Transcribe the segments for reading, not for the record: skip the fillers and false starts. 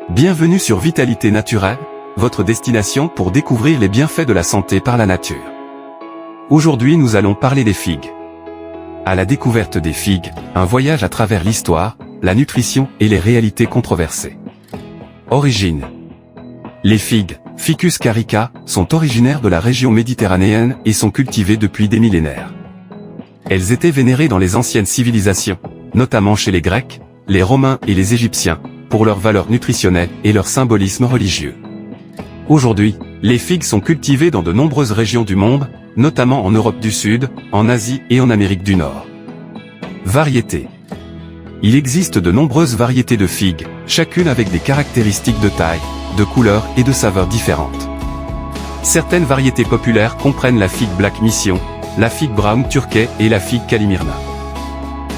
Bienvenue sur Vitalité Naturelle, votre destination pour découvrir les bienfaits de la santé par la nature. Aujourd'hui nous allons parler des figues. À la découverte des figues, un voyage à travers l'histoire, la nutrition et les réalités controversées. Origine. Les figues, Ficus carica, sont originaires de la région méditerranéenne et sont cultivées depuis des millénaires. Elles étaient vénérées dans les anciennes civilisations, notamment chez les Grecs, les Romains et les Égyptiens, pour leur valeur nutritionnelle et leur symbolisme religieux. Aujourd'hui, les figues sont cultivées dans de nombreuses régions du monde, notamment en Europe du Sud, en Asie et en Amérique du Nord. Variétés. Il existe de nombreuses variétés de figues, chacune avec des caractéristiques de taille, de couleur et de saveur différentes. Certaines variétés populaires comprennent la figue Black Mission, la figue Brown Turkey et la figue Calimirna.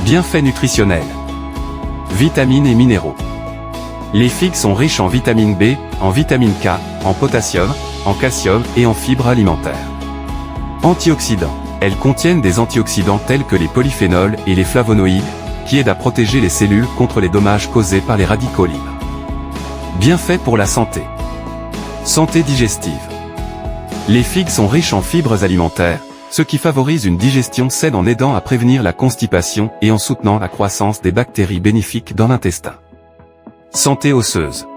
Bienfaits nutritionnels. Vitamines et minéraux. Les figues sont riches en vitamine B, en vitamine K, en potassium, en calcium et en fibres alimentaires. Antioxydants. Elles contiennent des antioxydants tels que les polyphénols et les flavonoïdes, qui aident à protéger les cellules contre les dommages causés par les radicaux libres. Bienfaits pour la santé. Santé digestive. Les figues sont riches en fibres alimentaires, ce qui favorise une digestion saine en aidant à prévenir la constipation et en soutenant la croissance des bactéries bénéfiques dans l'intestin. Santé osseuse.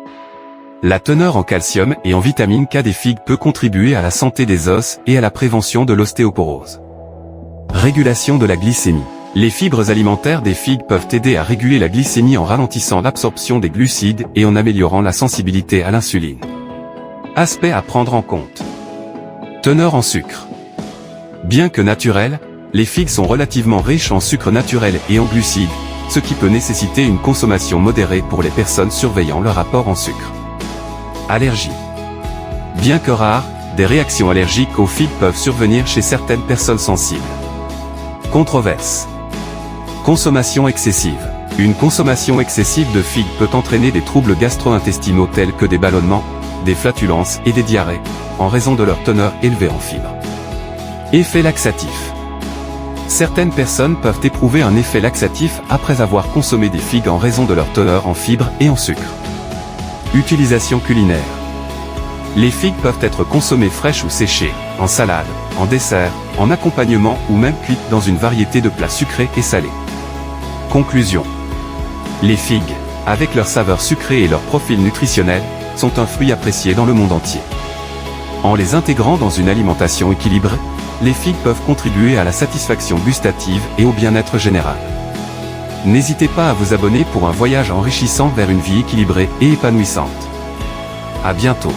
La teneur en calcium et en vitamine K des figues peut contribuer à la santé des os et à la prévention de l'ostéoporose. Régulation de la glycémie. Les fibres alimentaires des figues peuvent aider à réguler la glycémie en ralentissant l'absorption des glucides et en améliorant la sensibilité à l'insuline. Aspects à prendre en compte. Teneur en sucre. Bien que naturelles, les figues sont relativement riches en sucre naturel et en glucides, ce qui peut nécessiter une consommation modérée pour les personnes surveillant leur apport en sucre. Allergie. Bien que rares, des réactions allergiques aux figues peuvent survenir chez certaines personnes sensibles. Controverse. Consommation excessive. Une consommation excessive de figues peut entraîner des troubles gastro-intestinaux tels que des ballonnements, des flatulences et des diarrhées, en raison de leur teneur élevée en fibres. Effet laxatif. Certaines personnes peuvent éprouver un effet laxatif après avoir consommé des figues en raison de leur teneur en fibres et en sucre. Utilisation culinaire. Les figues peuvent être consommées fraîches ou séchées, en salade, en dessert, en accompagnement ou même cuites dans une variété de plats sucrés et salés. Conclusion. Les figues, avec leur saveur sucrée et leur profil nutritionnel, sont un fruit apprécié dans le monde entier. En les intégrant dans une alimentation équilibrée, les figues peuvent contribuer à la satisfaction gustative et au bien-être général. N'hésitez pas à vous abonner pour un voyage enrichissant vers une vie équilibrée et épanouissante. À bientôt.